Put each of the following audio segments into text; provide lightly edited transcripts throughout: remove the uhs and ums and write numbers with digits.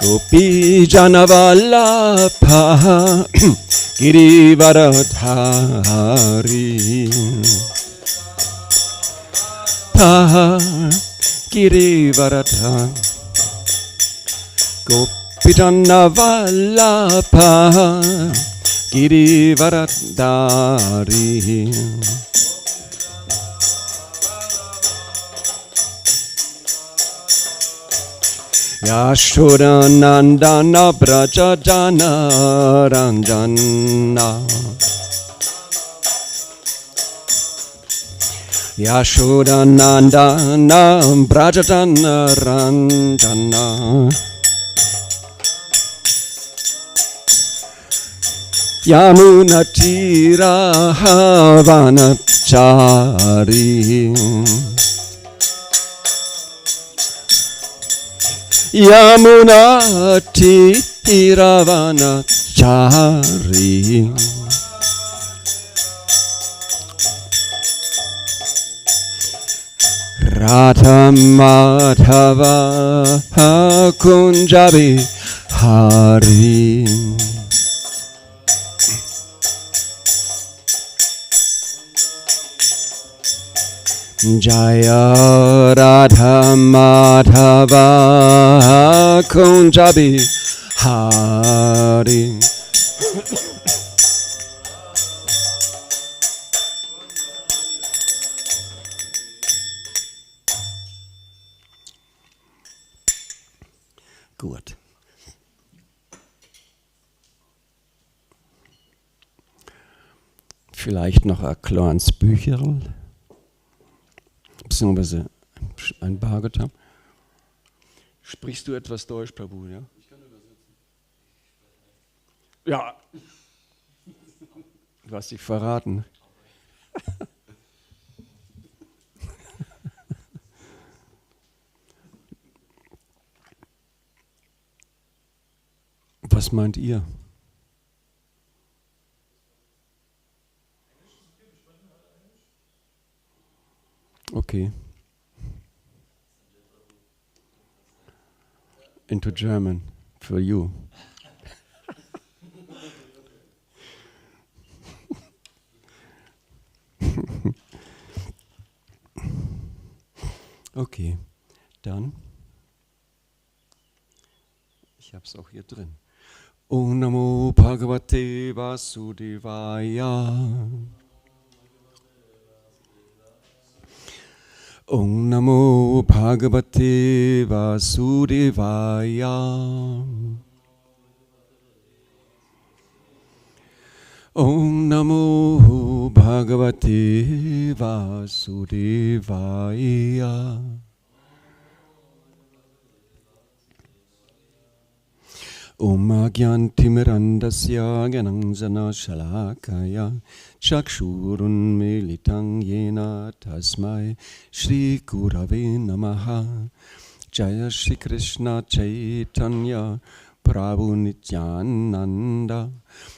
Gopi Janavallabha Girivaradhari Girivaradhari Gopi Janavallabha Girivaradhari Yashodanandana Brajajana Ranjana Yashodanandana Brajajana Ranjana Yamunatira Havanachari Yamunati Iravanachari Radha Madhava Kunjabi Hari Jaya Radha Madhava Kunjabi Hari Gut. Vielleicht noch ein kleines Bücherl. Beziehungsweise ein Bhagavatam. Sprichst du etwas Deutsch, Prabhu, ja? Ich kann übersetzen. Ja. Du hast dich verraten. Was meint ihr? Okay. Into German for you. Okay, dann. Ich habe es auch hier drin. Om Namo Bhagavate Vasudevaya. Om Namo Bhagavate Vasudevaya. Om Namo Bhagavate Vasudevaya. Om Agyantimirandasya Gyananjana Shalakaya Chakshurun Militang Yena Tasmai Shri Gurave Namaha. Jaya Shri Krishna Chaitanya Prabhu Nityananda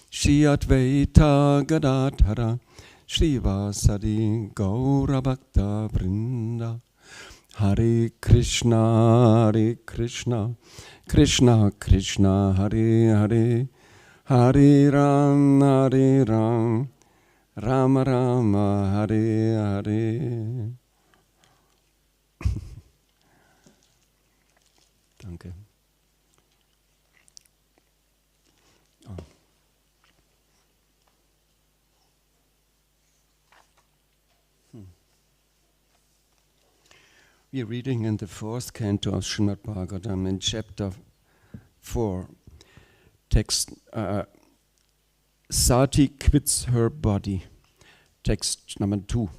Shri Advaita Gadadhara Shri Vasadi Gaura Bhakta Vrinda. Hare Krishna Krishna Krishna Hare Hare Hare Ram Rama Rama Hare Hare. Danke. Oh. We are reading in the fourth canto of Srimad Bhagavatam in chapter 4, text Sati quits her body, text number 2.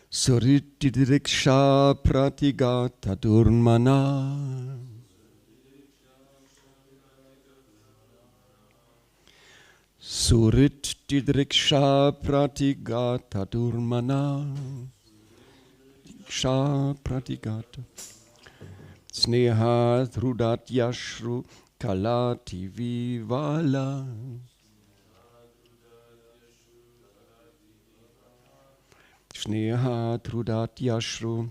Suritidiriksha pratigata durmana Surit Didriksha Pratigata Durmana Ksha Pratigata Sneha Dhrudat Yashru Kalati Vivala Sneha Dhrudat Yashru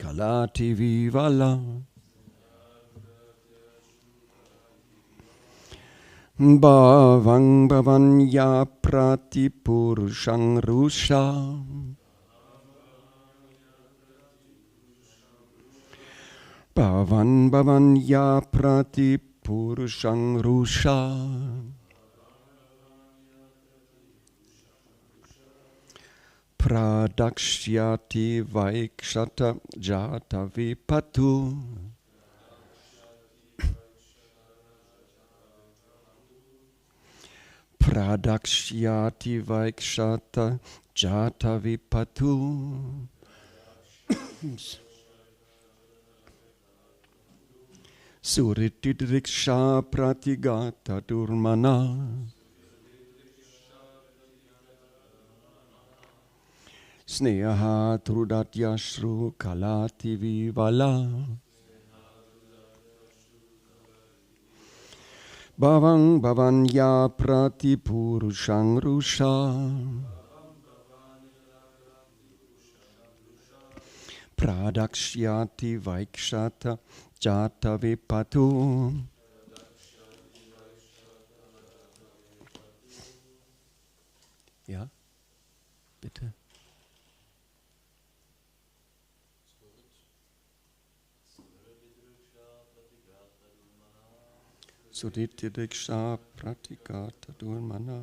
kalati vivala. Bhavang bhavanya pratipurushang rusha. Bhavan bhavanya pratipurushang rusha. Pradakshyati vaikshata jata vipatu. Pradakshyati vaikshata jata vipatu. Suritidriksha pratigata durmana. Sneha trudatyashru kalati vivala. Bhavang bhavanya pratipurushang rusha. Pradakshyati vaikshata jata vipatu. Ja, bitte. Suditya pratikata durmana.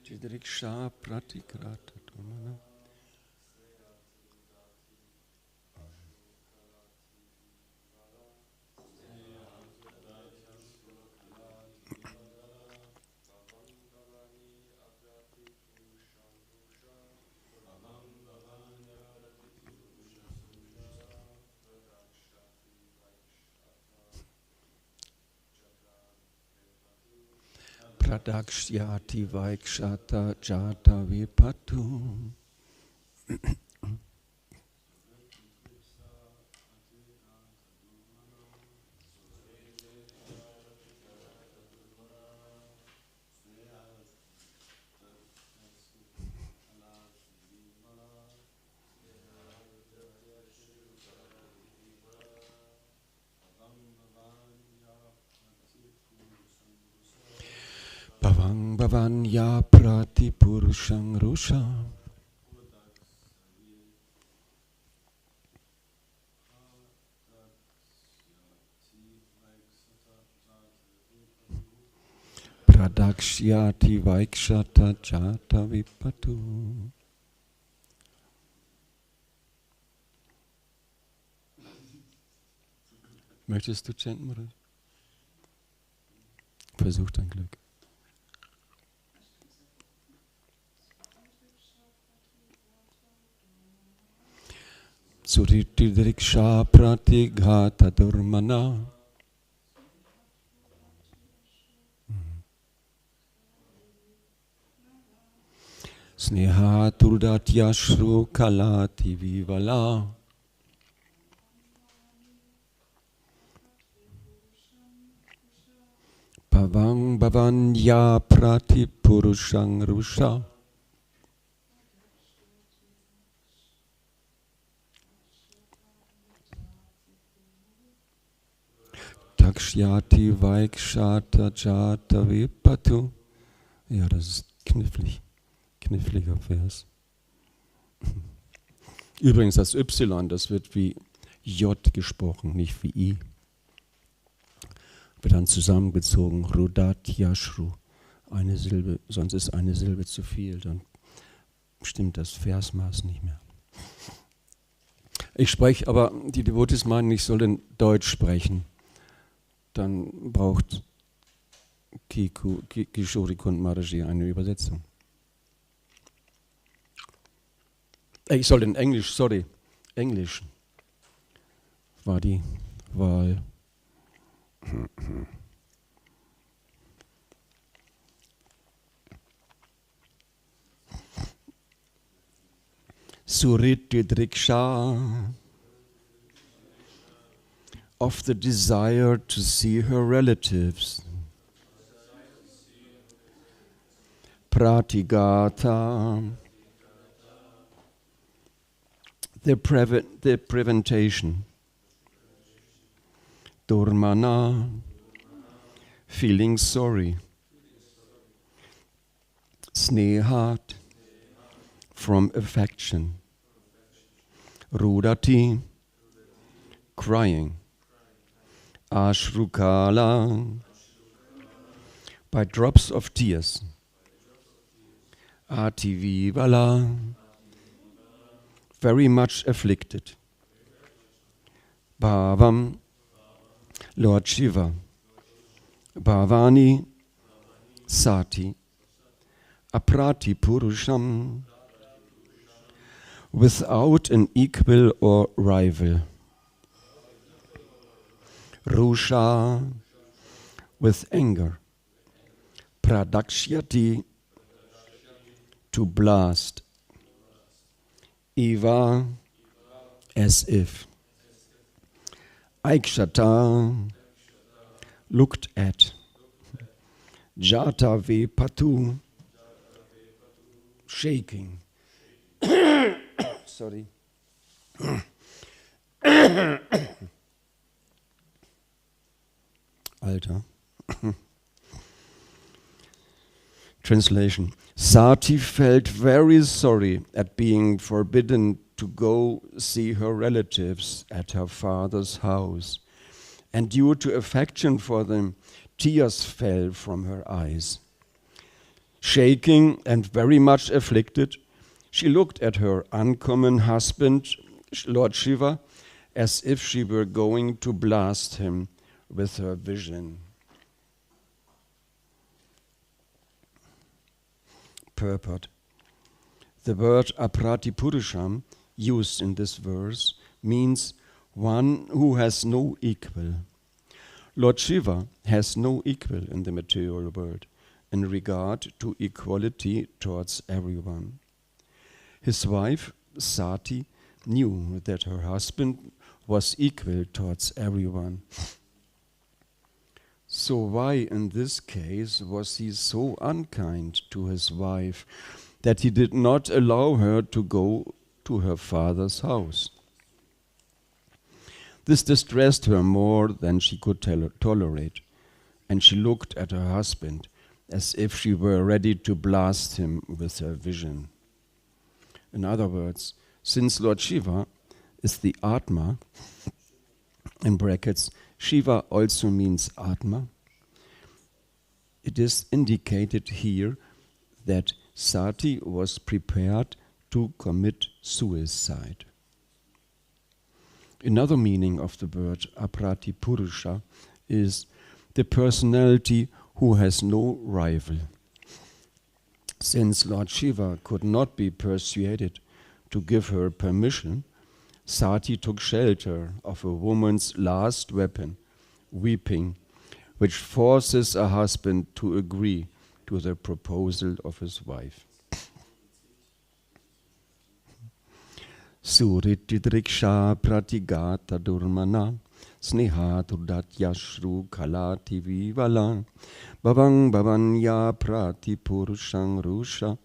Jidriksha pratikrata durmana. Pradakshyati vaikshata jata vipatu. Bhavang bhavanya pratipurushang rusha. Pradakshyati vaikshata jata vipatu. Möchtest du chanten, oder? Versuch dein Glück. Suritidriksha pratighata durmana. Sneha turdatyashru kalati vivala. Bhavang bhavanya pratipurushang rusha. Takshyati vaikshata jata vipatu. Ja, das ist kniffliger Vers. Übrigens das Y, das wird wie J gesprochen, nicht wie I. Wird dann zusammengezogen, Rudatyashru, eine Silbe, sonst ist eine Silbe zu viel, dann stimmt das Versmaß nicht mehr. Ich spreche, aber die Devotis meinen, ich soll in Deutsch sprechen. Dann braucht Kishori Kund Maharaji eine Übersetzung. Ich soll in Englisch, sorry. Englisch war die Wahl. Suritidriksha of the desire to see her relatives. Pratigata, the preventation. Durmana, feeling sorry. Snehat, from affection. Rudati, crying. Ashrukala, by drops of tears. Ativivala, very much afflicted. Bhavam, Lord Shiva. Bhavani, Sati. Aprati Purusham, without an equal or rival. Rusha, with anger. Pradakshyati, to blast. Eva, as if. Aikshata, looked at. Jata ve patu, shaking. Sorry. Alter. Translation. Sati felt very sorry at being forbidden to go see her relatives at her father's house, and due to affection for them, tears fell from her eyes. Shaking and very much afflicted, she looked at her uncommon husband, Lord Shiva, as if she were going to blast him with her vision. Purport. The word aprati purusham used in this verse means one who has no equal. Lord Shiva has no equal in the material world in regard to equality towards everyone. His wife, Sati, knew that her husband was equal towards everyone. So why in this case was he so unkind to his wife that he did not allow her to go to her father's house? This distressed her more than she could tolerate, and she looked at her husband as if she were ready to blast him with her vision. In other words, since Lord Shiva is the Atma, in brackets, Shiva also means Atma, it is indicated here that Sati was prepared to commit suicide. Another meaning of the word aprati purusha is the personality who has no rival. Since Lord Shiva could not be persuaded to give her permission, Sati took shelter of a woman's last weapon, weeping, which forces a husband to agree to the proposal of his wife. Suritidriksha pratigata durmana snehatrudatyashru kalati vivala bhavang bhavanya prati purushang rusha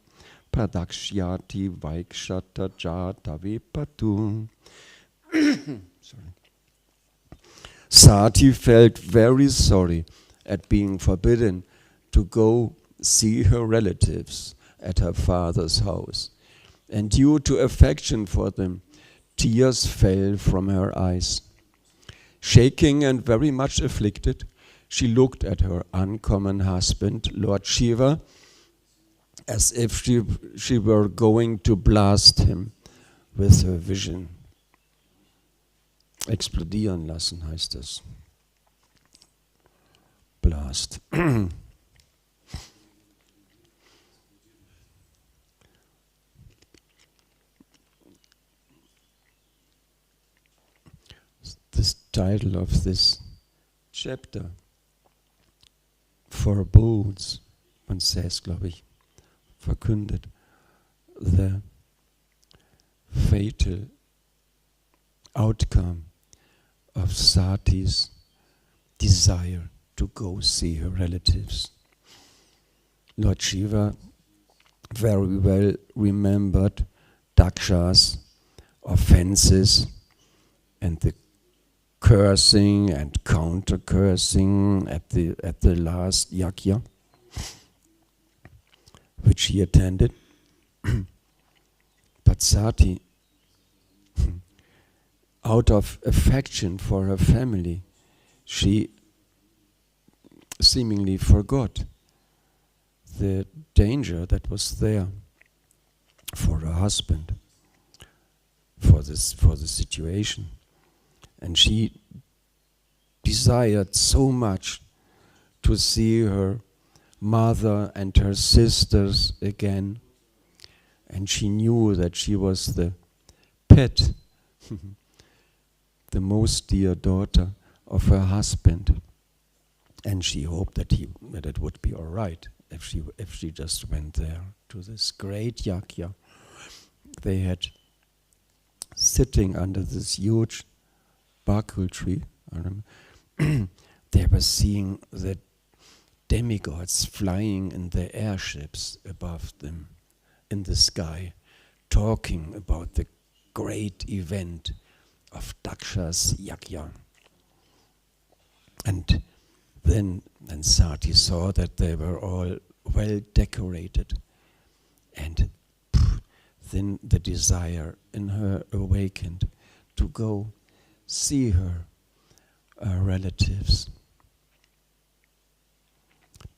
pradakshyati vaikshata jata vipatu. Sorry. Sati felt very sorry at being forbidden to go see her relatives at her father's house, and due to affection for them, tears fell from her eyes. Shaking and very much afflicted, she looked at her uncommon husband, Lord Shiva, as if she were going to blast him with her vision. Explodieren lassen heißt es. Blast. title of this chapter. Foreboods, man says, glaube ich, verkündet, the fatal outcome of Sati's desire to go see her relatives. Lord Shiva very well remembered Daksha's offenses and the cursing and counter-cursing at the last yajna, which he attended. But Sati, out of affection for her family, she seemingly forgot the danger that was there for her husband, for the situation. And she desired so much to see her mother and her sisters again. And she knew that she was the pet, the most dear daughter of her husband. And she hoped that it would be all right if she just went there to this great yajna. They had, sitting under this huge bakul tree, they were seeing the demigods flying in their airships above them in the sky, talking about the great event of Daksha's yajna. And then Sati saw that they were all well decorated, and then the desire in her awakened to go see her relatives,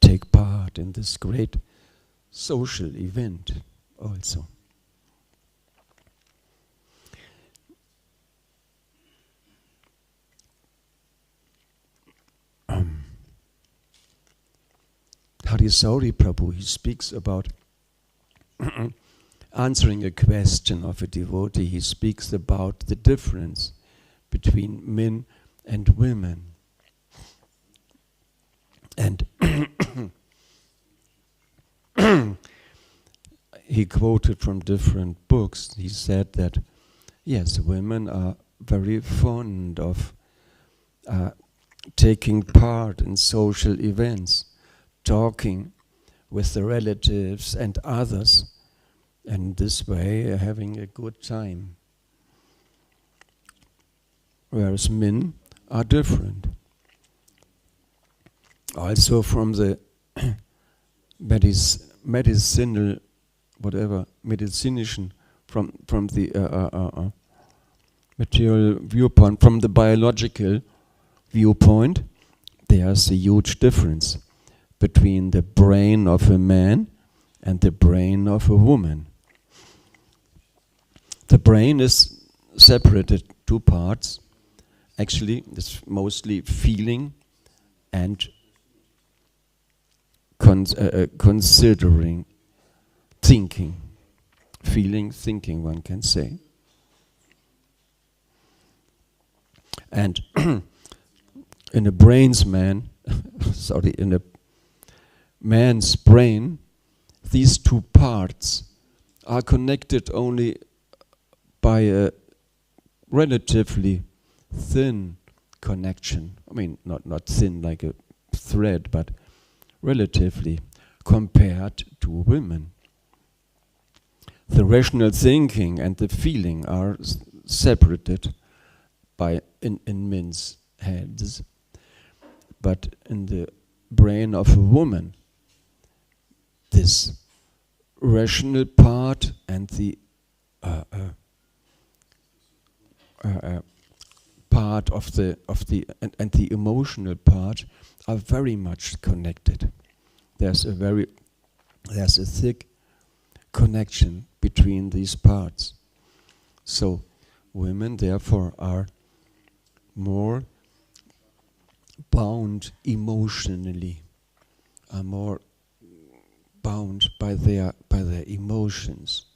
take part in this great social event also. Harisauri Prabhu, he speaks about answering a question of a devotee. He speaks about the difference between men and women. And he quoted from different books. He said that, yes, women are very fond of taking part in social events, talking with the relatives and others, and this way having a good time. Whereas men are different. Also from the medicinal, medicinischen, from the material viewpoint, from the biological viewpoint, there's a huge difference between the brain of a man and the brain of a woman. The brain is separated two parts. Actually, it's mostly feeling and considering, thinking. Feeling, thinking, one can say. And in a brain's man, in a man's brain, these two parts are connected only by a relatively thin connection. I mean, not thin like a thread, but relatively compared to women. The rational thinking and the feeling are separated by in men's heads, but in the brain of a woman, this rational part and the part of the and the emotional part are very much connected. There's a thick connection between these parts. So women therefore are more bound emotionally, are more bound by their emotions,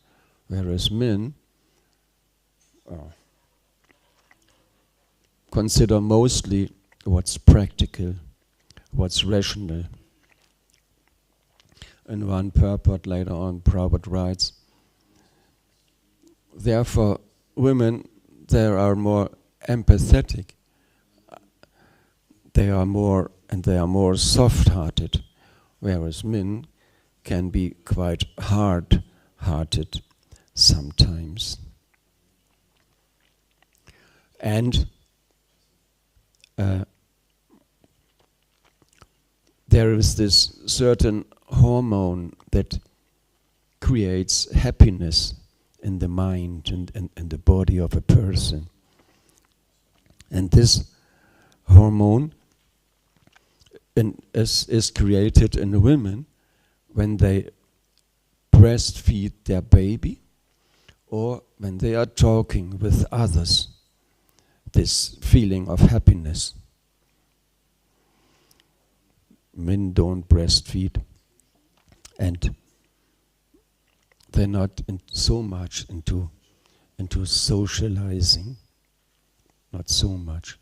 whereas men consider mostly what's practical, what's rational. In one purport later on, Prabhu writes, therefore, women, they are more empathetic. They are more soft-hearted, whereas men can be quite hard-hearted sometimes. And there is this certain hormone that creates happiness in the mind and the body of a person. And this hormone is created in women when they breastfeed their baby or when they are talking with others. This feeling of happiness. Men don't breastfeed, and they're not so much into socializing, not so much.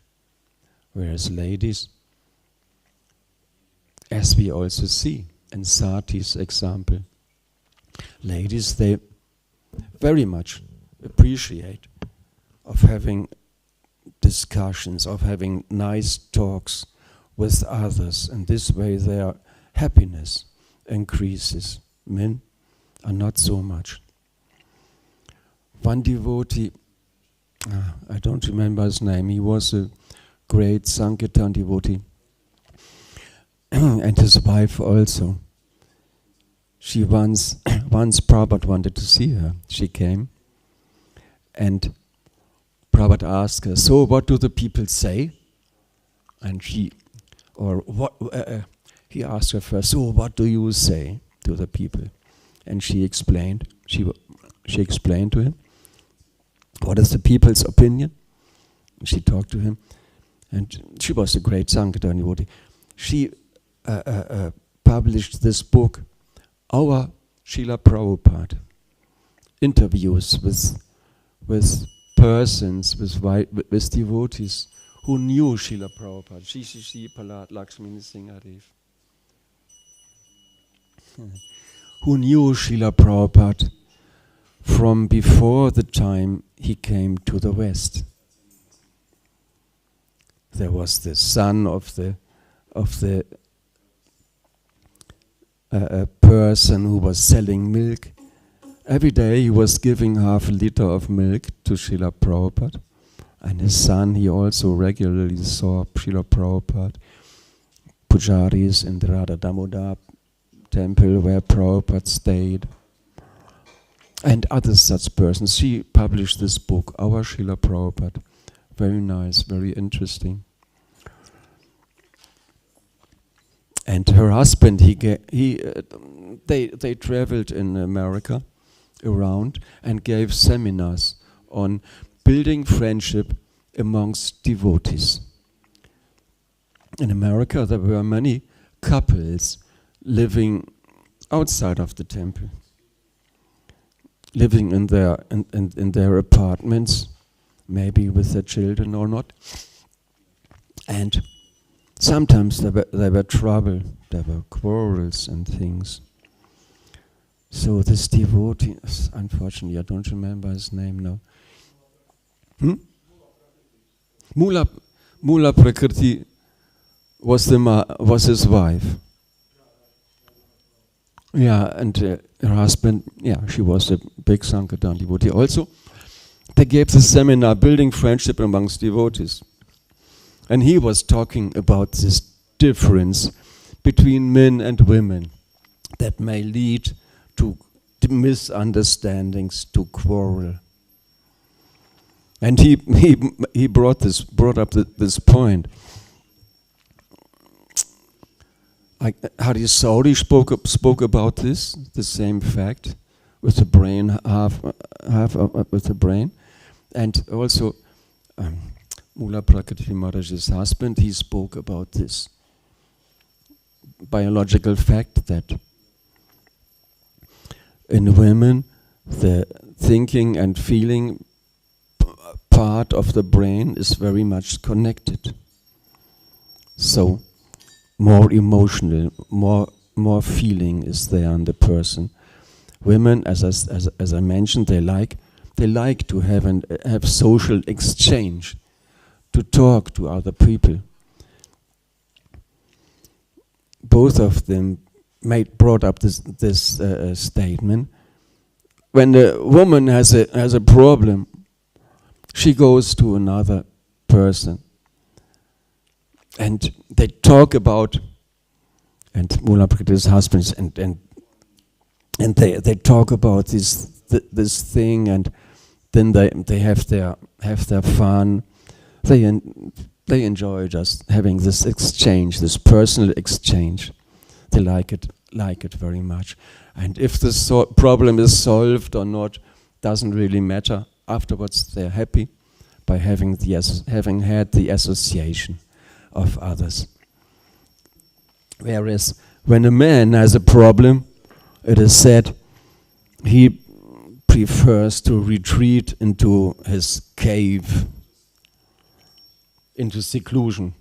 Whereas ladies, as we also see in Sati's example, ladies, they very much appreciate of having discussions, of having nice talks with others, and this way their happiness increases. Men are not so much. One devotee, I don't remember his name, he was a great Sankirtan devotee, and his wife also. She once Prabhupada wanted to see her. She came, and Prabhupada asked her, so what do the people say? And he asked her first, so what do you say to the people? And she explained to him, what is the people's opinion? She talked to him, and she was a great Sankirtan devotee. She published this book, Our Srila Prabhupada, interviews with persons, with devotees who knew Srila Prabhupada. Shri Palat Lakshmi Singhadev. Who knew Srila Prabhupada from before the time he came to the West. There was the son of the person who was selling milk. Every day he was giving half a liter of milk to Srila Prabhupada. And his son, he also regularly saw Srila Prabhupada, pujaris in the Radha Damodar temple where Prabhupada stayed, and other such persons. She published this book, Our Srila Prabhupada. Very nice, very interesting. And her husband, they traveled in America around and gave seminars on building friendship amongst devotees. In America, there were many couples living outside of the temple, living in their apartments, maybe with their children or not. And sometimes there were trouble, there were quarrels and things. So this devotee, unfortunately, I don't remember his name now. Mula Prakriti was his wife. Yeah, and her husband, she was a big Sankirtan devotee. Also, they gave the seminar, Building Friendship Amongst Devotees. And he was talking about this difference between men and women that may lead to misunderstandings, to quarrel. And he brought up this point. Hari Sauri spoke about this, the same fact, with the brain, half with the brain. And also, Mula Prakriti Maharaj's husband, he spoke about this biological fact that in women, the thinking and feeling part of the brain is very much connected. So more emotional, more feeling is there in the person. Women, as I mentioned, they like to have social exchange, to talk to other people. Both of them brought up this statement. When the woman has a problem, she goes to another person, and they talk about, and Mulaprit's husbands, and they talk about this thing, and then they have their fun. They enjoy just having this exchange, this personal exchange. They like it very much. And if the problem is solved or not, doesn't really matter. Afterwards, they're happy by having had the association of others. Whereas when a man has a problem, it is said he prefers to retreat into his cave, into seclusion.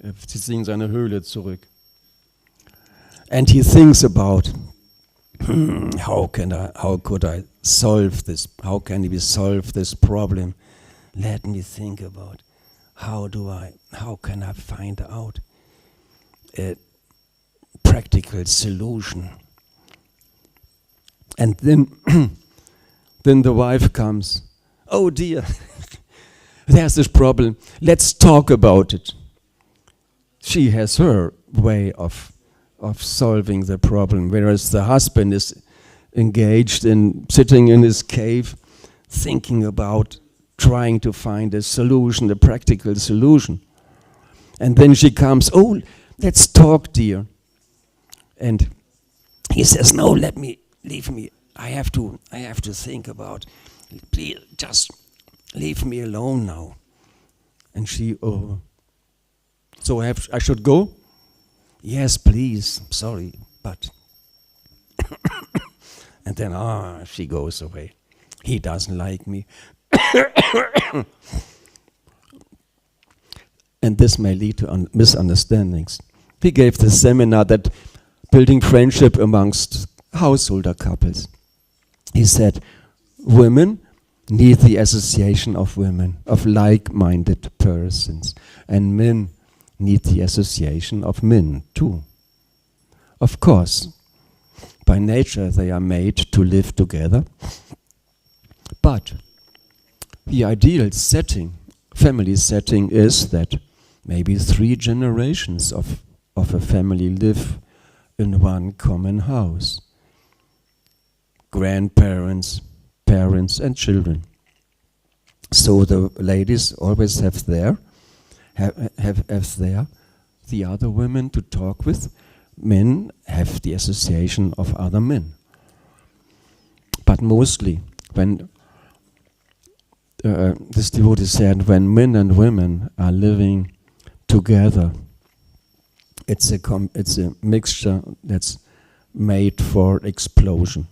Er zieht sich in seine Höhle zurück. And he thinks about how could I solve this? How can we solve this problem? Let me think about how can I find out a practical solution? And then the wife comes. Oh dear, there's this problem. Let's talk about it. She has her way of solving the problem, whereas the husband is engaged in sitting in his cave, thinking about trying to find a solution, a practical solution. And then she comes, oh, let's talk, dear. And he says, no, leave me. I have to think about, please, just leave me alone now. And she, oh, so I should go? Yes, please, sorry, but. And then, she goes away. He doesn't like me. And this may lead to misunderstandings. We gave this seminar that building friendship amongst householder couples. He said, women need the association of women, of like-minded persons, and men need the association of men too. Of course, by nature they are made to live together, but the ideal setting, family setting, is that maybe 3 generations of a family live in one common house. Grandparents, parents and children. So the ladies always have the other women to talk with. Men have the association of other men. But mostly, when this devotee said, when men and women are living together, it's a mixture that's made for explosion.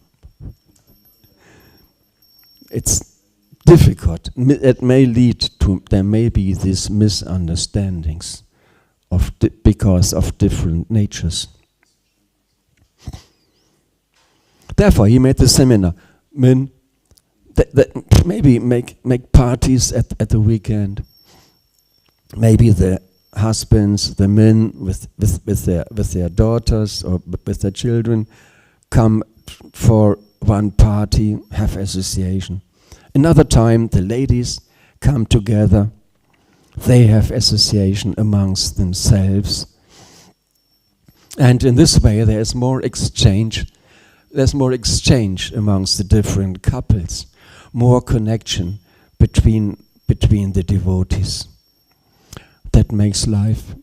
It's difficult. It may lead to, there may be these misunderstandings because of different natures. Therefore, he made the seminar. Men, that maybe make parties at the weekend. Maybe the husbands, the men with their daughters or with their children come for one party, have association. Another time, the ladies come together. They have association amongst themselves. And in this way, there's more exchange. There's more exchange amongst the different couples. More connection between the devotees. That makes life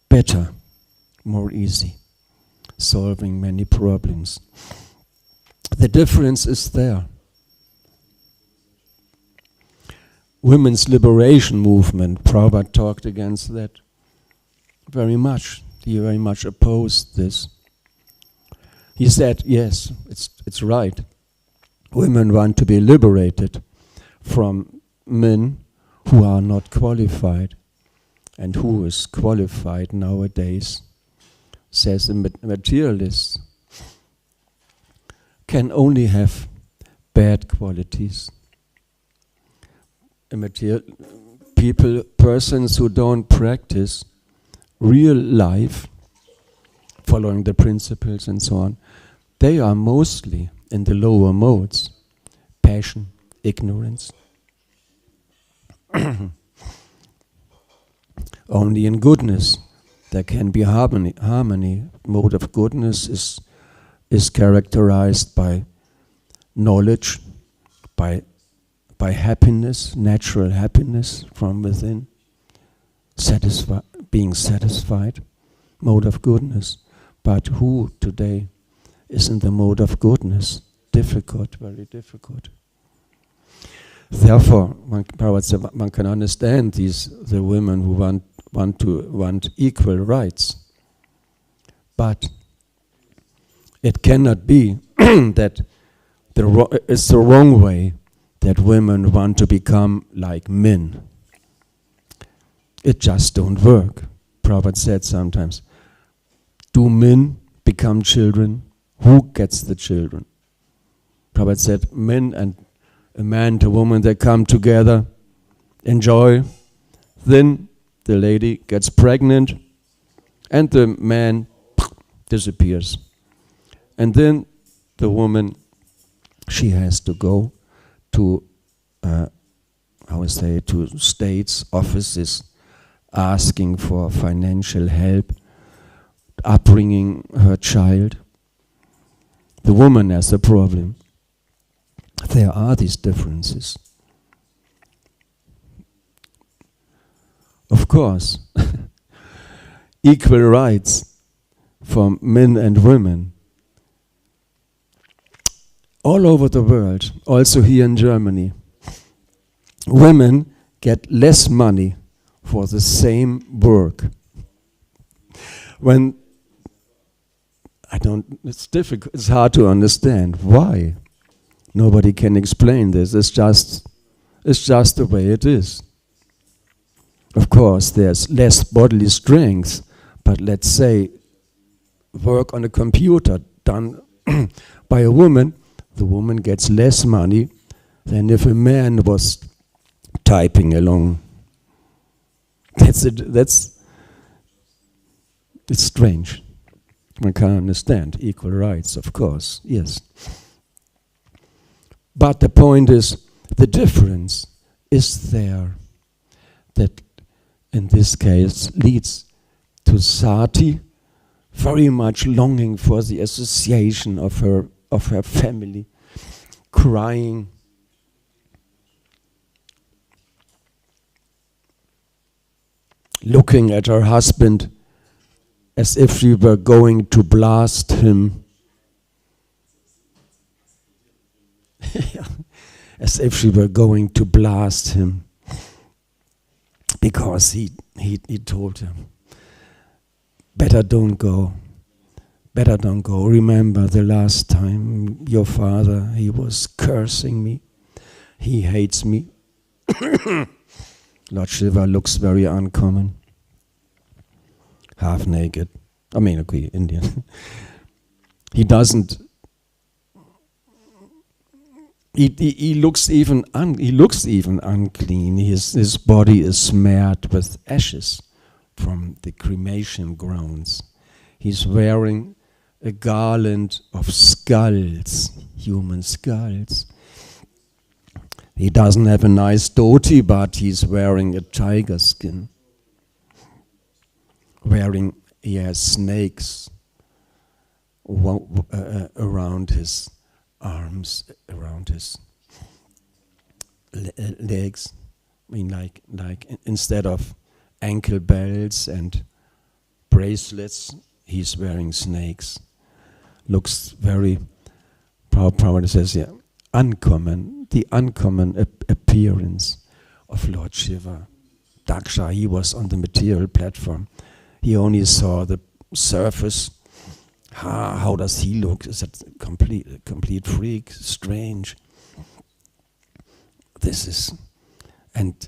better, more easy, solving many problems. The difference is there. Women's liberation movement, Prabhupada talked against that very much. He very much opposed this. He said, yes, it's right. Women want to be liberated from men who are not qualified. And who is qualified nowadays, says the materialist, can only have bad qualities. Persons who don't practice real life, following the principles and so on, they are mostly in the lower modes: passion, ignorance. Only in goodness there can be harmony. Mode of goodness is characterized by knowledge, by happiness, natural happiness from within, being satisfied. Mode of goodness. But who today is in the mode of goodness? Difficult, very difficult. Therefore, one can understand the women who want equal rights. But it cannot be that it's the wrong way that women want to become like men. It just don't work. Prabhupada said sometimes, do men become children? Who gets the children? Prabhupada said, men and a man and a woman, they come together, enjoy, then the lady gets pregnant and the man disappears. And then the woman, she has to go to, to states offices asking for financial help, upbringing her child. The woman has a problem. There are these differences. Of course, equal rights for men and women all over the world, also here in Germany. Women get less money for the same work. It's difficult, it's hard to understand. Why? Nobody can explain this. It's just the way it is. Of course, there's less bodily strength, but let's say work on a computer done by a woman, the woman gets less money than if a man was typing along. It's strange. One can't understand. Equal rights, of course, yes. But the point is, the difference is there, that in this case leads to Sati very much longing for the association of her family, crying, looking at her husband as if she were going to blast him. As if she were going to blast him, because he told her, better don't go, remember the last time your father, he was cursing me, he hates me. Lord Shiva looks very uncommon, half naked, Indian. He doesn't. He looks even unclean. His body is smeared with ashes from the cremation grounds. He's wearing a garland of skulls, human skulls. He doesn't have a nice dhoti, but he's wearing a tiger skin. He has snakes around his arms, around his legs. Like instead of ankle belts and bracelets, he's wearing snakes. Looks very, Prabhupada says, uncommon, the uncommon appearance of Lord Shiva. Daksha, he was on the material platform. He only saw the surface. How does he look? Is that complete freak? Strange. This is And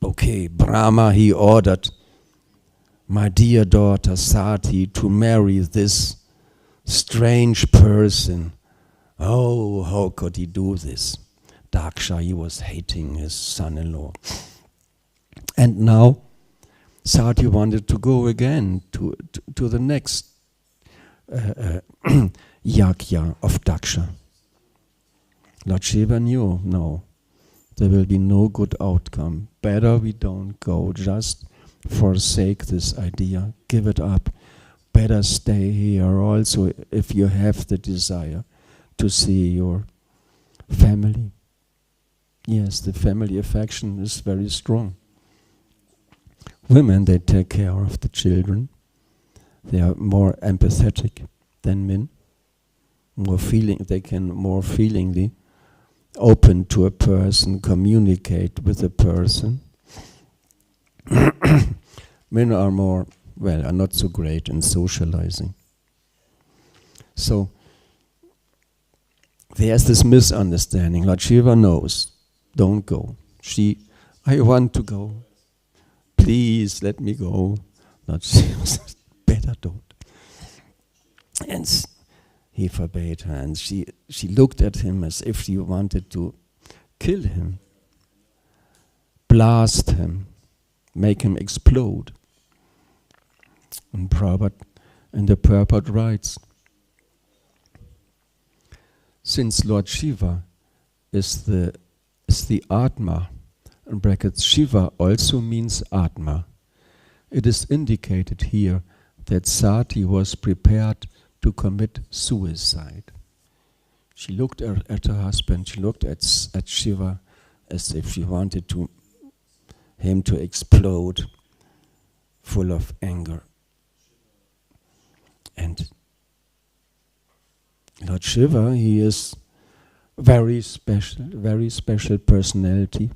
okay, Brahma, he ordered my dear daughter Sati to marry this strange person. Oh, how could he do this? Daksha, he was hating his son-in-law. And now Sati wanted to go again to the next yagya of Daksha. Lord Shiva knew, no, there will be no good outcome. Better we don't go, just forsake this idea, give it up. Better stay here also if you have the desire to see your family. Yes, the family affection is very strong. Women, they take care of the children. They are more empathetic than men. They can more feelingly open to a person, communicate with a person. Men are are not so great in socializing. So there's this misunderstanding. Lord Shiva knows, don't go. I want to go. Please let me go. Lord Shiva says, better don't. And he forbade her, and she looked at him as if she wanted to kill him, blast him, make him explode. And Prabhupada in the purport writes, since Lord Shiva is the Atma, in brackets Shiva also means Atma, it is indicated here that Sati was prepared to commit suicide. She looked at her husband, she looked at Shiva as if she wanted him to explode, full of anger. And Lord Shiva, he is very special personality.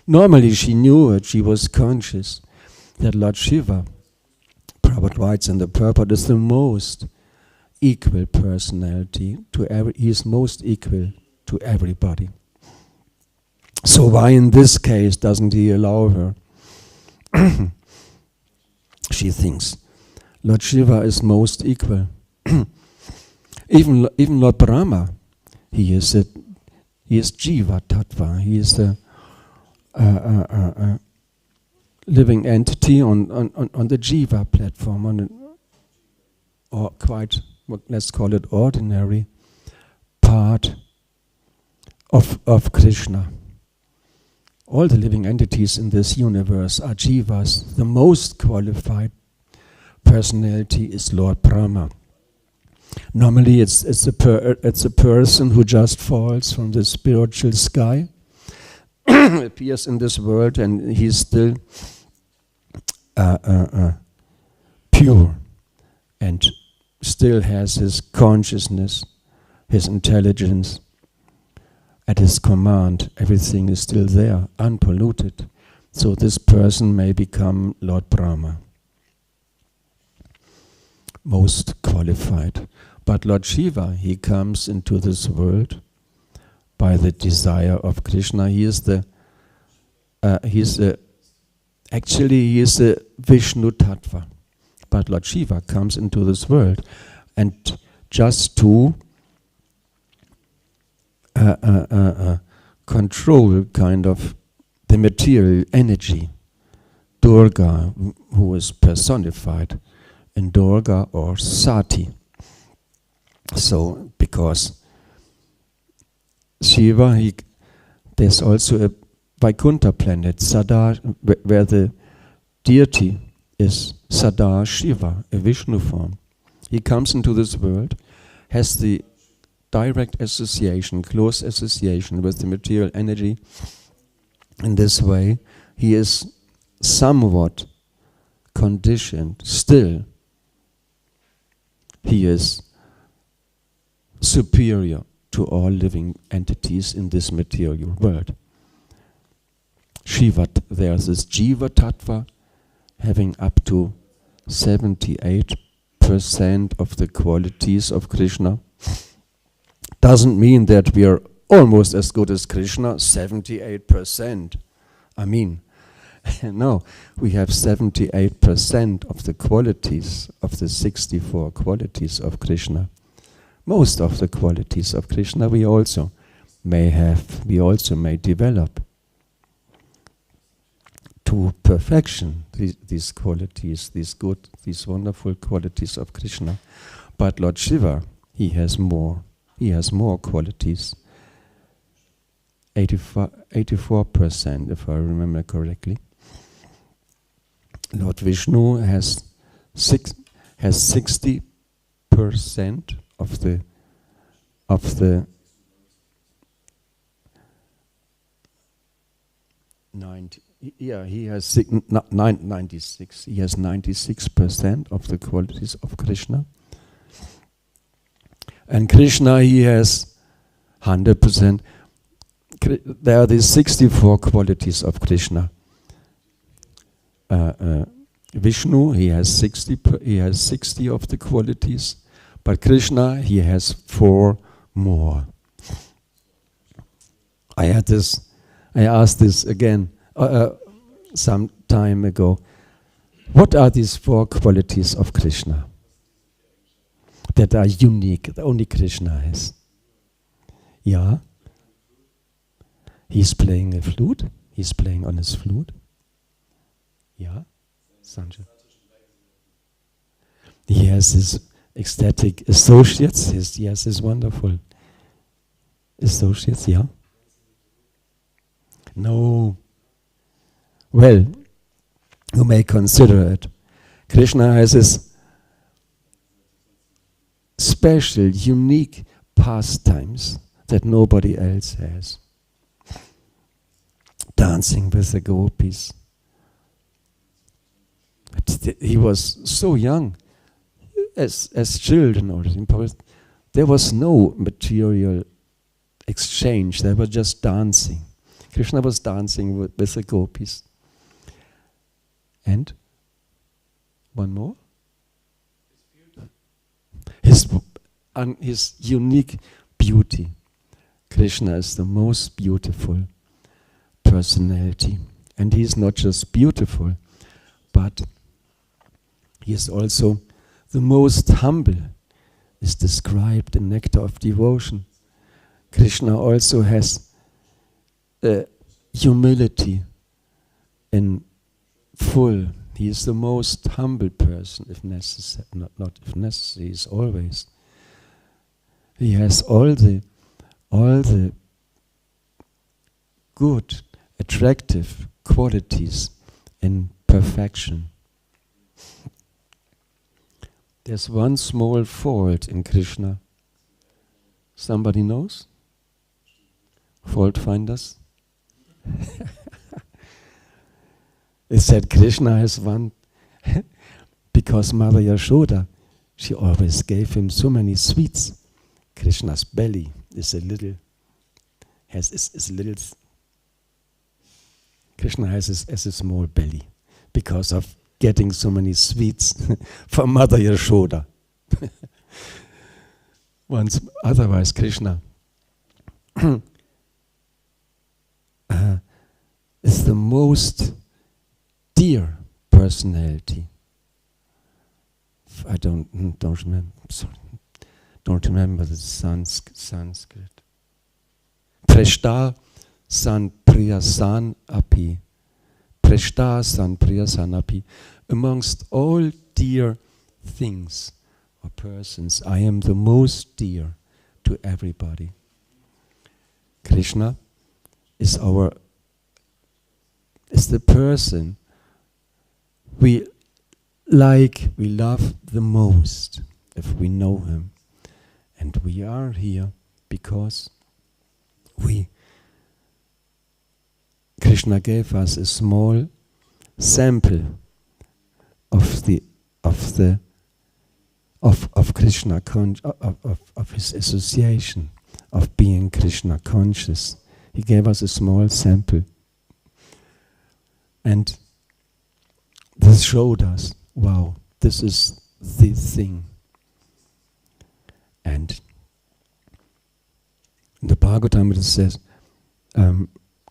Normally she knew it, she was conscious that Lord Shiva, Prabhupada writes in the purport, is the most equal personality to he is most equal to everybody. So why in this case doesn't he allow her? She thinks Lord Shiva is most equal. Even Lord Brahma, he is Jiva Tattva. He is a living entity on the Jiva platform, or quite, let's call it ordinary part of Krishna. All the living entities in this universe are Jivas. The most qualified personality is Lord Brahma. Normally it's a person who just falls from the spiritual sky, appears in this world, and he's still pure and still has his consciousness, his intelligence at his command. Everything is still there, unpolluted. So this person may become Lord Brahma, most qualified. But Lord Shiva, he comes into this world by the desire of Krishna. He is the Vishnu Tattva. But Lord Shiva comes into this world, and just to control kind of the material energy, Durga, who is personified in Durga or Sati. So, because Shiva, there's also a Vaikuntha planet, Sada, where the deity is Sada Shiva, a Vishnu form. He comes into this world, has the direct association, close association with the material energy. In this way, he is somewhat conditioned. Still, he is superior to all living entities in this material world. Shiva, there's this Jiva Tattva having up to 78% of the qualities of Krishna. Doesn't mean that we are almost as good as Krishna, 78%. I mean, no, we have 78% of the qualities of the 64 qualities of Krishna. Most of the qualities of Krishna we also may develop to perfection, these qualities, these wonderful qualities of Krishna. But Lord Shiva, he has more qualities. 84%, if I remember correctly. Lord Vishnu has 60% of the 90. Yeah, he has 96. He has 96% of the qualities of Krishna. And Krishna, he has 100%. There are these 64 qualities of Krishna. Vishnu, he has 60 of the qualities, but Krishna, he has 4 more. I asked this again some time ago. What are these 4 qualities of Krishna that are unique, that only Krishna has? Yeah. He's playing a flute. He's playing on his flute. Yeah, Sanjay. He has his ecstatic associates. He has his wonderful associates. Yeah. No. Well, you may consider it. Krishna has his special, unique pastimes that nobody else has. Dancing with the gopis. He was so young, as children already. There was no material exchange. They were just dancing. Krishna was dancing with the gopis. And one more. His unique beauty. Krishna is the most beautiful personality. And he is not just beautiful, but he is also the most humble, is described in Nectar of Devotion. Krishna also has humility in full. He is the most humble person, if necessary, not if necessary, is always. He has all the good, attractive qualities in perfection. There's one small fault in Krishna. Somebody knows? Fault finders? It said Krishna has one because Mother Yashoda, she always gave him so many sweets. Krishna's belly is a little. Krishna has a small belly because of getting so many sweets from Mother Yashoda. Otherwise, Krishna is the most dear personality. I don't remember. Sorry, don't remember the Sanskrit. Preshta san priyasan api. Preshta san priyasan api. Amongst all dear things or persons, I am the most dear to everybody. Krishna is the person we love the most if we know him. And we are here because Krishna gave us a small sample of Krishna of his association of being Krishna conscious. He gave us a small sample, and this showed us, wow, this is the thing. And in the Bhagavatam it says,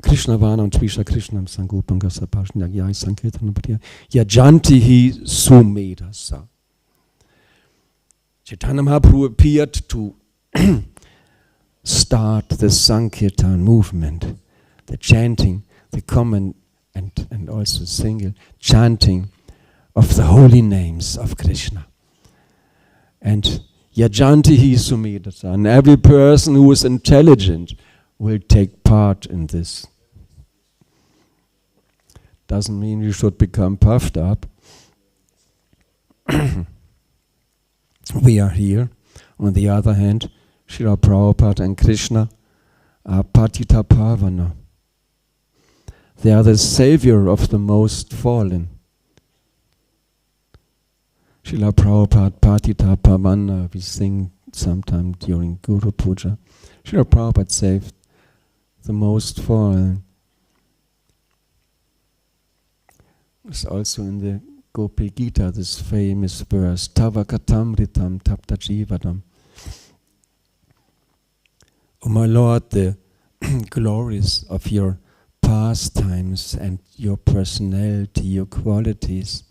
Krishna Vanam Tvisha Krishnam Sangupam Gasapashna Yai Sankirtanam Padiya Yajantihi Sumedasa. Chaitanya Mahaprabhu appeared to start the Sankirtan movement, the chanting, the common and also single chanting of the holy names of Krishna. And Yajantihi Sumedasa, and every person who is intelligent will take part in this. Doesn't mean you should become puffed up. We are here. On the other hand, Srila Prabhupada and Krishna are Patita Pavana. They are the savior of the most fallen. Srila Prabhupada Patita Pavana, we sing sometime during Guru Puja. Srila Prabhupada saved the most fallen. It's also in the Gopi Gita, this famous verse, Tava katamritam tapta jivadam. Oh my Lord, the glories of your pastimes and your personality, your qualities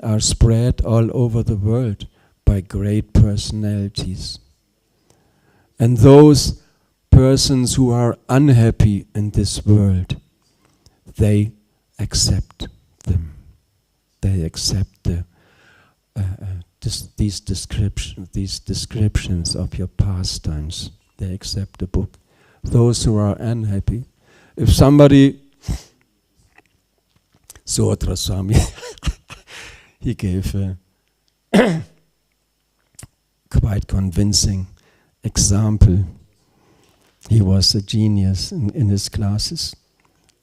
are spread all over the world by great personalities. And those persons who are unhappy in this world, they accept them. They accept these descriptions of your pastimes. They accept the book. Those who are unhappy, if somebody, Sotra Swami, he gave a quite convincing example. He was a genius in his classes,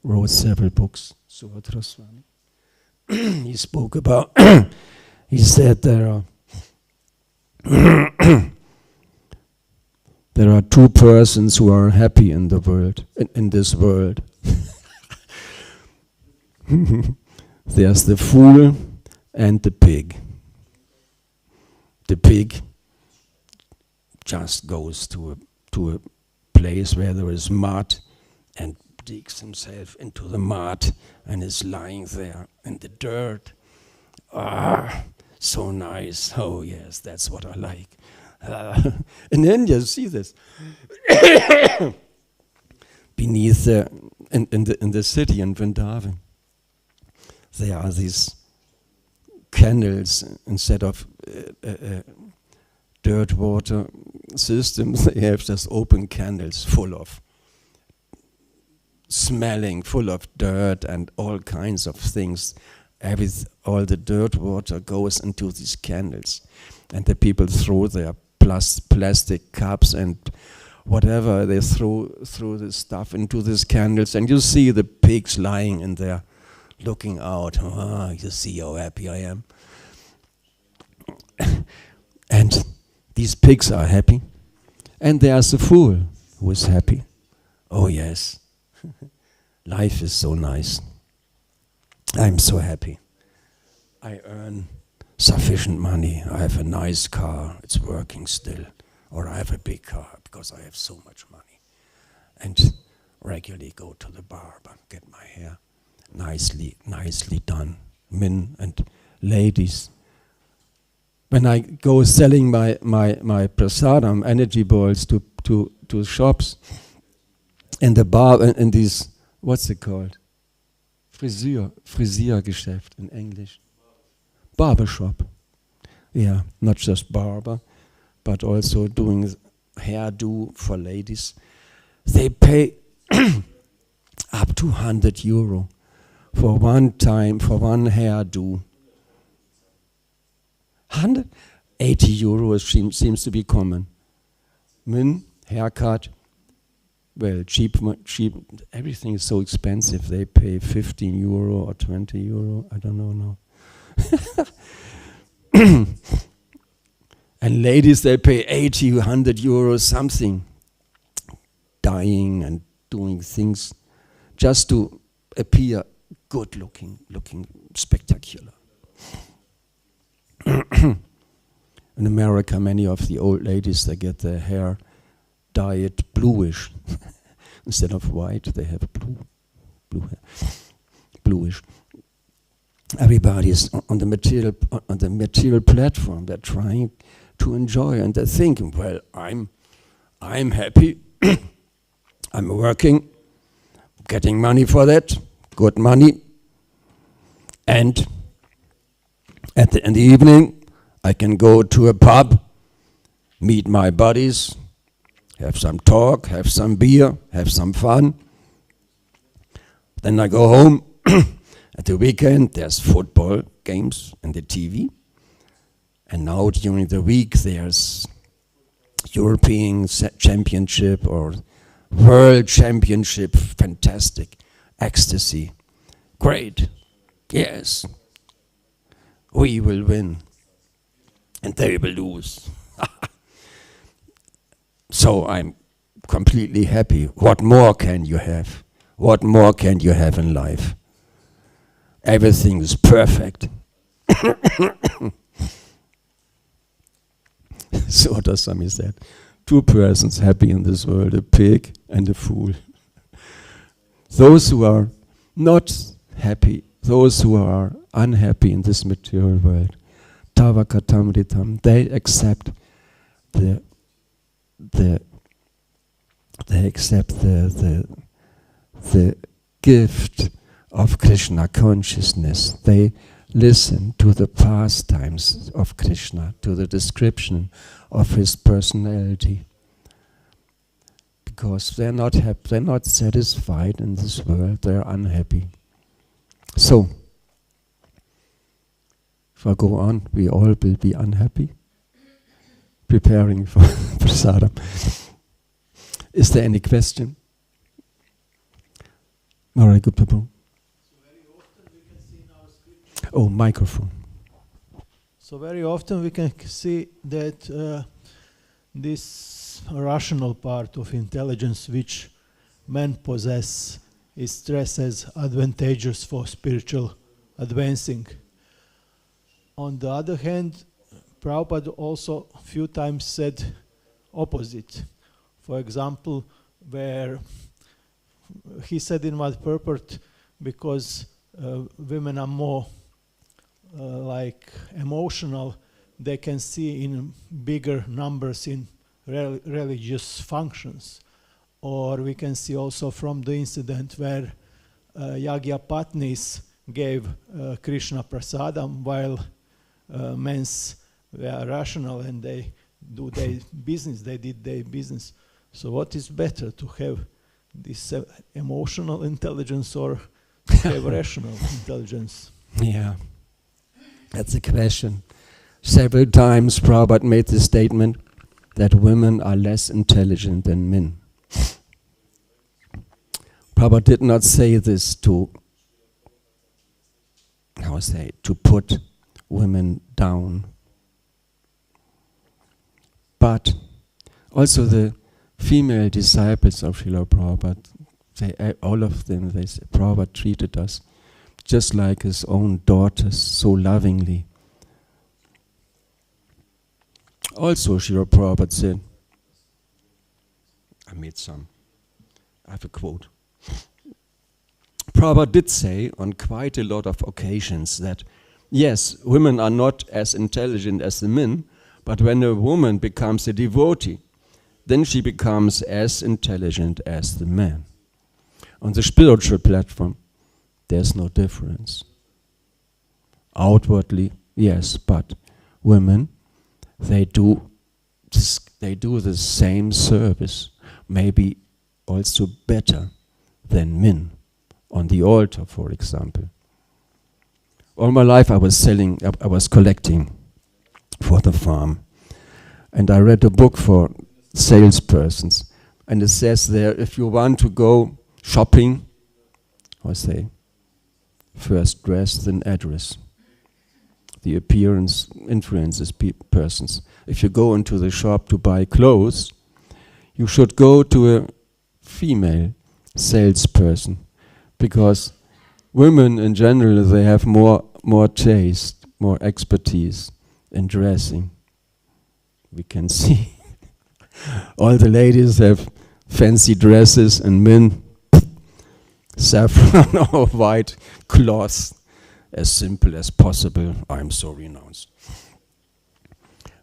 wrote several books, Sotra Swami. He spoke about, he said there are two persons who are happy in the world, in this world. There's the fool and the pig. The pig just goes to a place where there is mud and digs himself into the mud and is lying there in the dirt. Ah, so nice. Oh yes, that's what I like. In India, see this. Beneath in the city in Vrindavan, there are these canals instead of dirt water systems. They have just open canals full of smelling, full of dirt and all kinds of things. All the dirt water goes into these canals, and the people throw their plastic cups and whatever, they throw this stuff into these candles, and you see the pigs lying in there looking out. Oh, you see how happy I am. And these pigs are happy, and there's a fool who is happy. Oh yes, life is so nice. I'm so happy. I earn sufficient money. I have a nice car. It's working still. Or I have a big car because I have so much money. And regularly go to the barber, get my hair nicely done. Men and ladies. When I go selling my prasadam, energy balls to shops, in the bar, in these, what's it called? Frisiergeschäft in English. Barbershop. Yeah, not just barber, but also doing hairdo for ladies. They pay up to €100 for one hairdo. €180 seems to be common. Haircut. Well, cheap. Everything is so expensive. They pay €15 or €20. I don't know now. And ladies, they pay €80, €100, something. Dying and doing things just to appear good looking spectacular. In America, many of the old ladies, they get their hair dyed bluish Instead of white, they have blue hair, bluish. Everybody is on the material platform. They're trying to enjoy, and they're thinking, well, I'm happy. I'm working, getting money for that, good money, and in the evening I can go to a pub, meet my buddies, have some talk, have some beer, have some fun. Then I go home. At the weekend there's football games on the TV, and now during the week there's European Championship or World Championship. Fantastic, ecstasy, great, yes, we will win and they will lose. So I'm completely happy. What more can you have? What more can you have in life? Everything is perfect. So Swami said, 2 persons happy in this world, a pig and a fool. Those who are not happy, those who are unhappy in this material world, tavakatamritam, they accept the gift of Krishna consciousness. They listen to the pastimes of Krishna, to the description of his personality, because they're not happy, they're not satisfied in this world, they're unhappy. So, if I go on, we all will be unhappy, preparing for prasadam. Is there any question? All right, good, Prabhu. Oh, microphone. So very often we can see that this rational part of intelligence which men possess is stressed as advantageous for spiritual advancing. On the other hand, Prabhupada also a few times said opposite. For example, where he said in one purport, because women are more like emotional, they can see in bigger numbers in religious functions. Or we can see also from the incident where Yagya Patnis gave Krishna prasadam while men were rational and they do their business, they did their business. So what is better, to have this emotional intelligence or to have rational intelligence? Yeah. That's a question. Several times Prabhupada made the statement that women are less intelligent than men. Prabhupada did not say this to put women down. But also the female disciples of Srila Prabhupada, all of them, they say, Prabhupada treated us just like his own daughters, so lovingly. Also, Srila Prabhupada said, I have a quote. Prabhupada did say on quite a lot of occasions that, yes, women are not as intelligent as the men, but when a woman becomes a devotee, then she becomes as intelligent as the man. On the spiritual platform, there's no difference. Outwardly, yes, but women, they do the same service, maybe also better than men, on the altar, for example. All my life I was collecting for the farm, and I read a book for salespersons, and it says there, if you want to go shopping, first dress, then address. The appearance influences persons. If you go into the shop to buy clothes, you should go to a female salesperson, because women in general, they have more taste, more expertise in dressing. We can see all the ladies have fancy dresses, and men, saffron or white cloths, as simple as possible. I'm so renounced.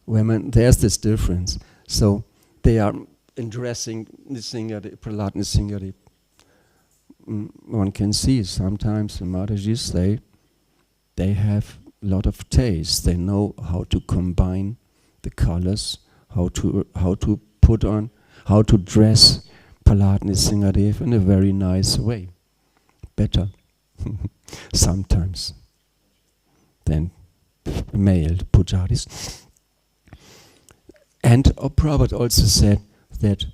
Women, there's this difference. So they are in dressing, Prahlad Nisingari. One can see sometimes the Matajis, they have a lot of taste. They know how to combine the colors, how to put on, how to dress Prahlad Nisinghadev in a very nice way. Better sometimes than male pujaris. And Prabhupada also said that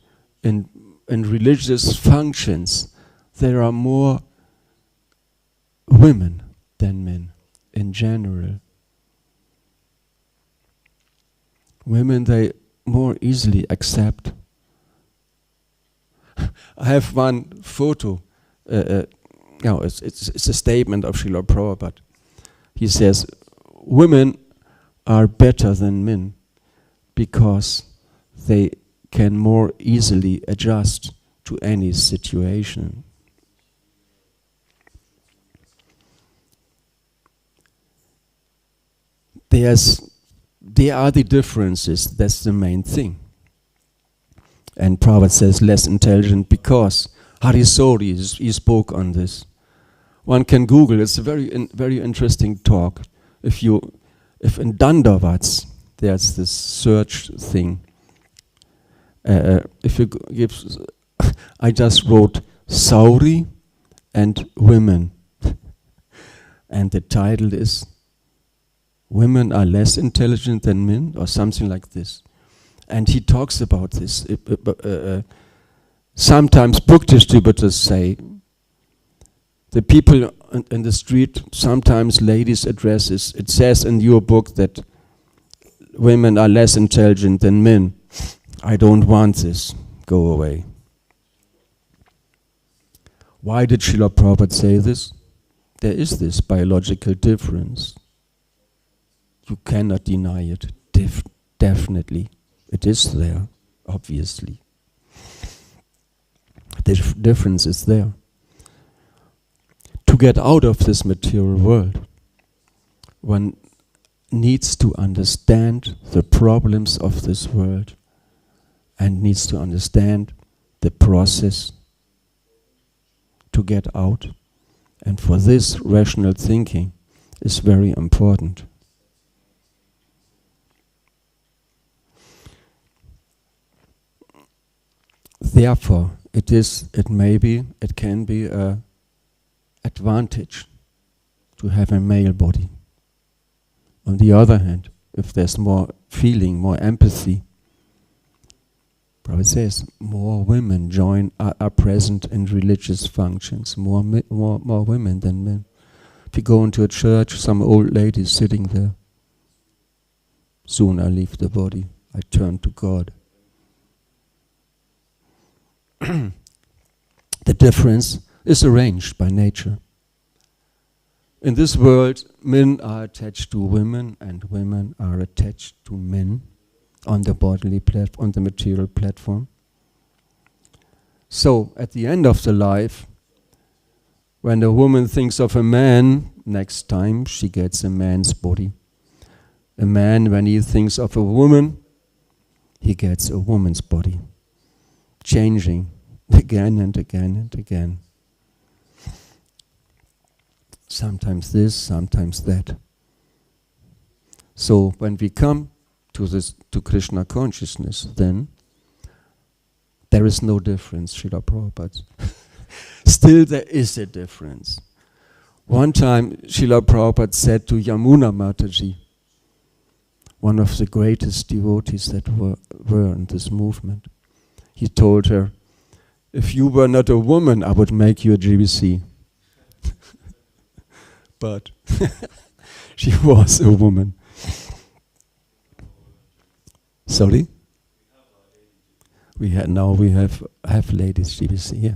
in religious functions there are more women than men in general. Women, they more easily accept. I have one photo. It's a statement of Srila Prabhupada. He says, women are better than men because they can more easily adjust to any situation. There are the differences, that's the main thing. And Prabhupada says less intelligent because Harisori, he spoke on this. One can Google, it's a very interesting talk. If in Dandavats, there's this search thing. If you give, I just wrote Sauri and women. And the title is Women are less intelligent than men, or something like this. And he talks about this. Sometimes book distributors say, the people in the street, sometimes ladies' addresses, it says in your book that women are less intelligent than men. I don't want this. Go away. Why did Srila Prabhupada say this? There is this biological difference. You cannot deny it. Definitely. It is there, obviously. The difference is there. To get out of this material world, one needs to understand the problems of this world and needs to understand the process to get out. And for this, rational thinking is very important. Therefore, it can be an advantage to have a male body. On the other hand, if there's more feeling, more empathy, Prabhupada says more women are present in religious functions, more women than men. If you go into a church, some old lady sitting there. Soon I leave the body, I turn to God. The difference is arranged by nature. In this world, men are attached to women and women are attached to men on the bodily on the material platform. So, at the end of the life, when a woman thinks of a man, next time she gets a man's body. A man, when he thinks of a woman, he gets a woman's body. Changing again and again and again. Sometimes this, sometimes that. So when we come to Krishna consciousness, then there is no difference, Srila Prabhupada. Still there is a difference. One time Srila Prabhupada said to Yamuna Mataji, one of the greatest devotees that were in this movement, he told her, if you were not a woman, I would make you a GBC. But she was a woman. Sorry? We have ladies GBC, yeah.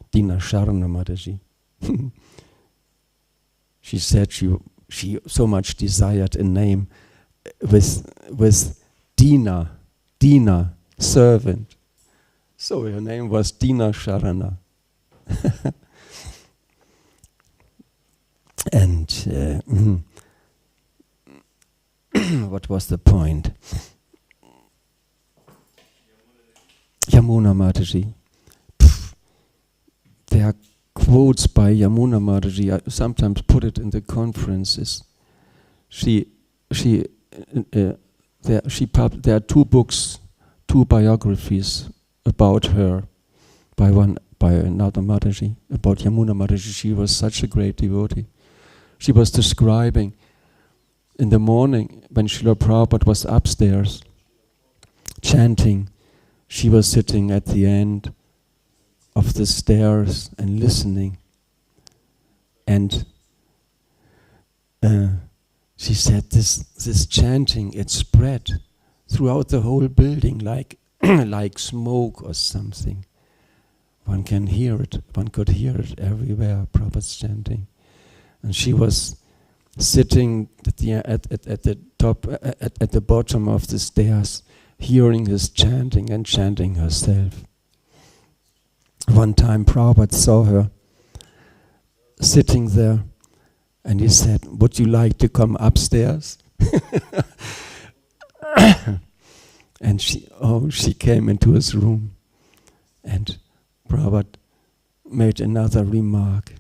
Dina Sharana Mataji. She said she so much desired a name with Dina, servant. So her name was Dina Sharana. And what was the point? Yamuna Mataji. There are quotes by Yamuna Mataji. I sometimes put it in the conferences. There are two books, two biographies about her, by another Mataji, about Yamuna Mataji. She was such a great devotee. She was describing in the morning when Srila Prabhupada was upstairs chanting. She was sitting at the end of the stairs and listening. And she said this chanting, it spread throughout the whole building like like smoke or something. One can hear it. One could hear it everywhere, Prabhupada's chanting. And she was sitting at the top, at the bottom of the stairs, hearing his chanting and chanting herself. One time Prabhupada saw her sitting there, and he said, "Would you like to come upstairs?" And she came into his room, and Prabhupada made another remark.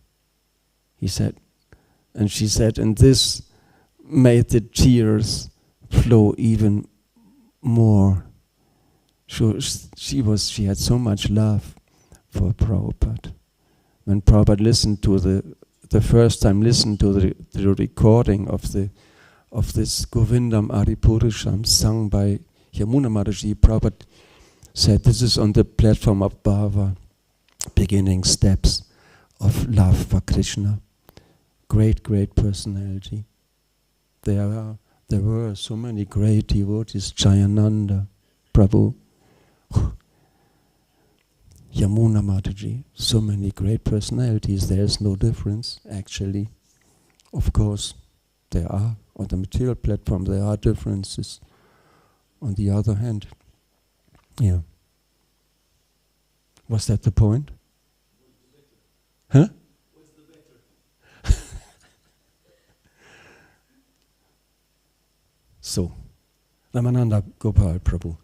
He said, and she said, and this made the tears flow even more. She had so much love for Prabhupada. When Prabhupada listened to the first time listened to the recording of this Govindam Aripurusham sung by Yamuna Mataji, Prabhupada said, this is on the platform of Bhava, beginning steps of love for Krishna. Great, great personality. There were so many great devotees, Jayananda, Prabhu, Yamuna Mataji, so many great personalities. There is no difference, actually. Of course, there are. On the material platform, there are differences. On the other hand, yeah. Was that the point? Huh? What's the better? So, Ramananda Gopal Prabhu.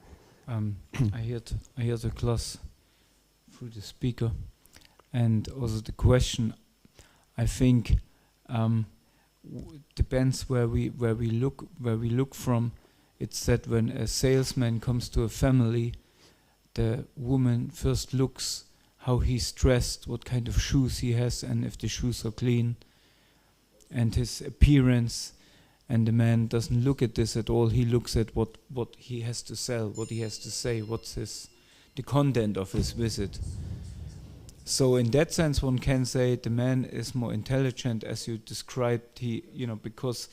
I heard the class through the speaker, and also the question. I think depends where we look from. It's that when a salesman comes to a family, the woman first looks how he's dressed, what kind of shoes he has, and if the shoes are clean, and his appearance. And the man doesn't look at this at all. He looks at what he has to sell, what he has to say, what's the content of his visit. So in that sense, one can say the man is more intelligent, as you described. Because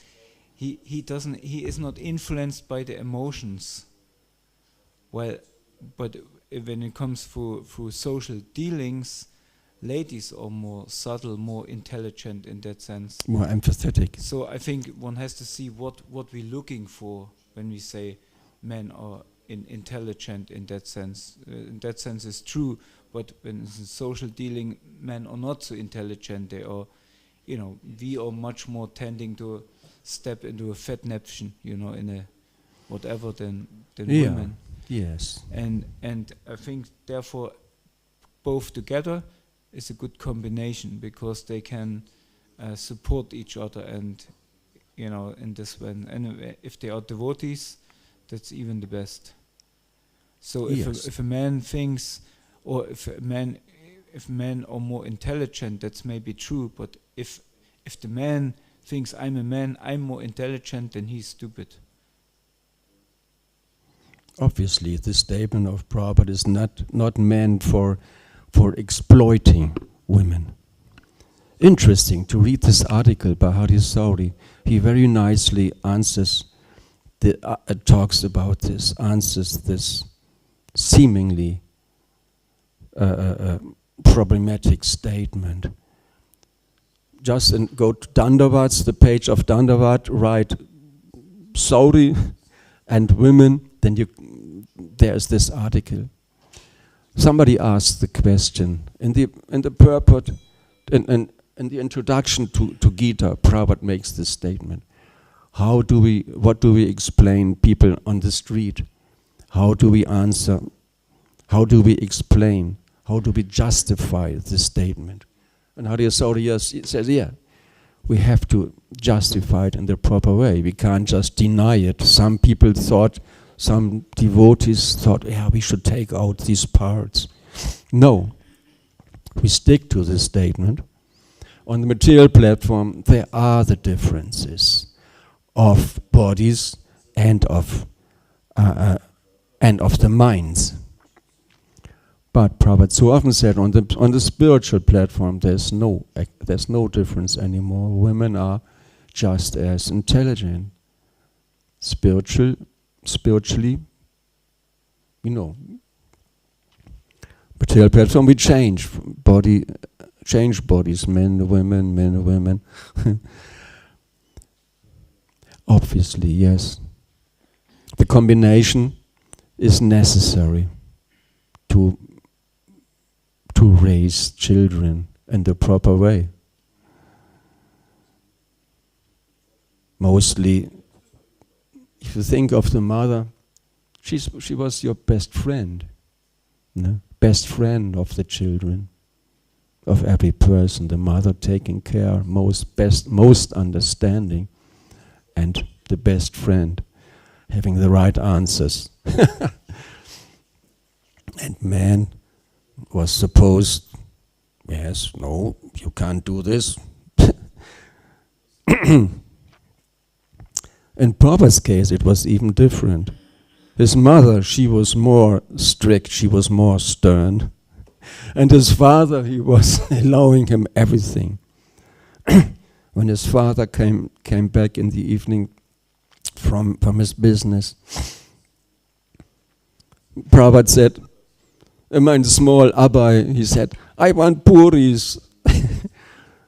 he is not influenced by the emotions. Well, but when it comes through social dealings, ladies are more subtle, more intelligent in that sense. More empathetic. So I think one has to see what we're looking for when we say men are intelligent in that sense. In that sense is true, but when it's in social dealing, men are not so intelligent. They are, we are much more tending to step into a fettnäpfchen, in a whatever than women. Yes. And I think therefore both together is a good combination, because they can support each other, and in this way. And if they are devotees, that's even the best. So if a man thinks, or if men are more intelligent, that's maybe true. But if the man thinks I'm a man, I'm more intelligent, then he's stupid. Obviously, this statement of Prabhupada is not meant for exploiting women. Interesting to read this article by Hari Sauri. He very nicely answers, talks about this, answers this seemingly problematic statement. Just go to Dandavats, the page of Dandavat, write Sauri and women, then there's this article. somebody asked the question in the purport, in the introduction to Gita, Prabhupada makes this statement. What do we explain people on the street? How do we answer? How do we explain? How do we justify this statement? And Hariya Sauriya says, yeah, we have to justify it in the proper way. We can't just deny it. Some people thought, some devotees thought, yeah, we should take out these parts. No, we stick to this statement. On the material platform, there are the differences of bodies and of the minds. But Prabhupada so often said, on the spiritual platform, there's no difference anymore. Women are just as intelligent. Spiritually, material platform, we change bodies, men, women. Obviously, yes. The combination is necessary to raise children in the proper way. Mostly, if you think of the mother, she was your best friend, no? Best friend of the children, of every person. The mother taking care, most understanding, and the best friend having the right answers. And man was supposed, yes, no, you can't do this. In Prabhupada's case, it was even different. His mother, she was more strict, she was more stern. And his father, he was allowing him everything. When his father came back in the evening from his business, Prabhupada said, in small Abai, he said, I want puris.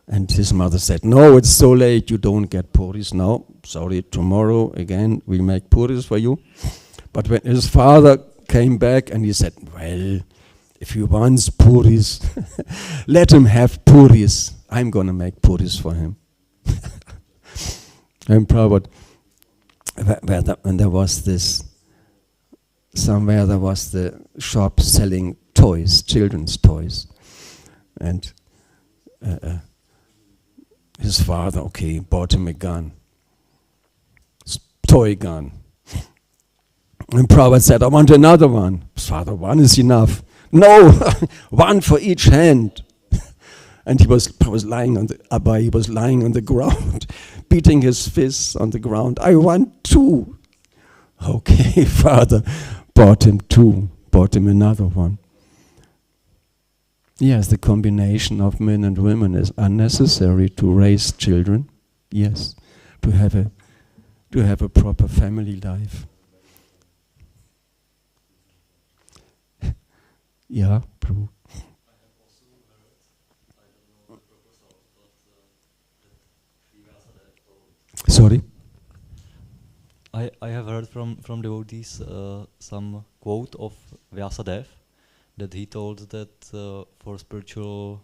And his mother said, no, it's so late, you don't get puris now. Sorry, tomorrow again we make puris for you. But when his father came back and he said, well, if he wants puris, let him have puris. I'm going to make puris for him. And Prabhupada, when there was this, somewhere there was the shop selling toys, children's toys. And his father, bought him a gun, toy gun. And Prabhupada said, I want another one. His father, one is enough. No, one for each hand. And he was lying on the ground, beating his fists on the ground. I want two. Okay, father bought him two, bought him another one. Yes, the combination of men and women is unnecessary to raise children. Yes, to have a proper family life. Yeah, Prabhu. Sorry? I have heard from devotees some quote of Vyasadeva that he told that for spiritual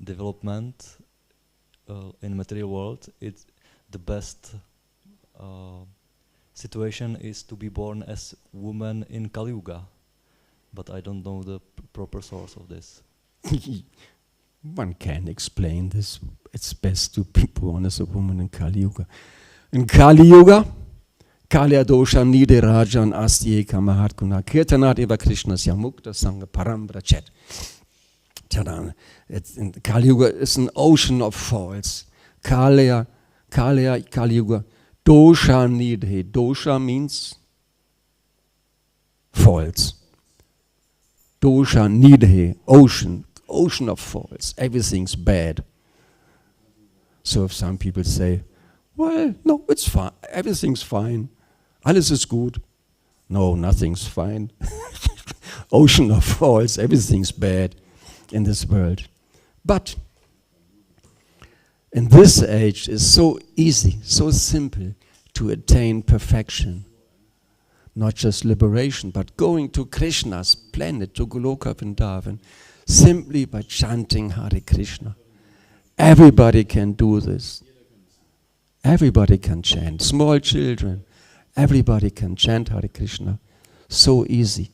development in material world, the best situation is to be born as woman in Kali Yuga. But I don't know the proper source of this. One can explain this. It's best to be born as a woman in Kali Yuga. In Kali Yuga, Kalya dosha nide rajan asti eka mahatguna kirtanat eva krishnas yamukta sangha parambra chet. Kali Yuga is an ocean of faults. Kali Yuga, dosha nidhe. Dosha means faults. Dosha nidhe, ocean of faults. Everything's bad. So if some people say, well, no, it's fine, everything's fine, alles ist gut. No, nothing's fine. Ocean of faults, everything's bad in this world. But in this age, it's so easy, so simple to attain perfection. not just liberation, but going to Krishna's planet, to Goloka Vrindavan, simply by chanting Hare Krishna. Everybody can do this. Everybody can chant. Small children, everybody can chant Hare Krishna. So easy.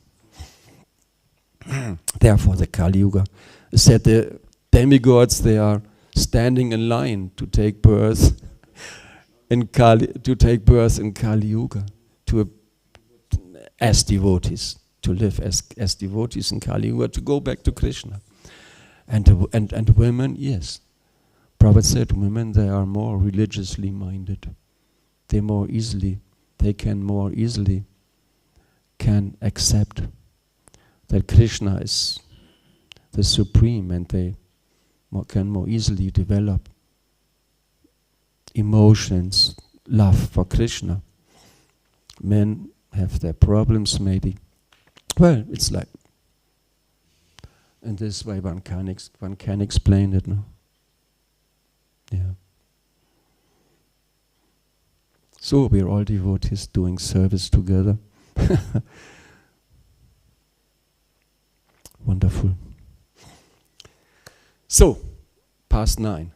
Therefore, the Kali Yuga said the demigods, they are standing in line to take birth in Kali Yuga, as devotees, to live as devotees in Kali Yuga, to go back to Krishna. And women, yes. Prabhupada said women, they are more religiously minded. They can more easily accept that Krishna is the supreme, and they can more easily develop emotions, love for Krishna. Men have their problems maybe. Well, it's like, in this way one can explain it, no? Yeah. So we're all devotees doing service together. Wonderful. So, past 9.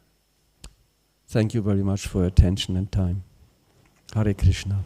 Thank you very much for your attention and time. Hare Krishna.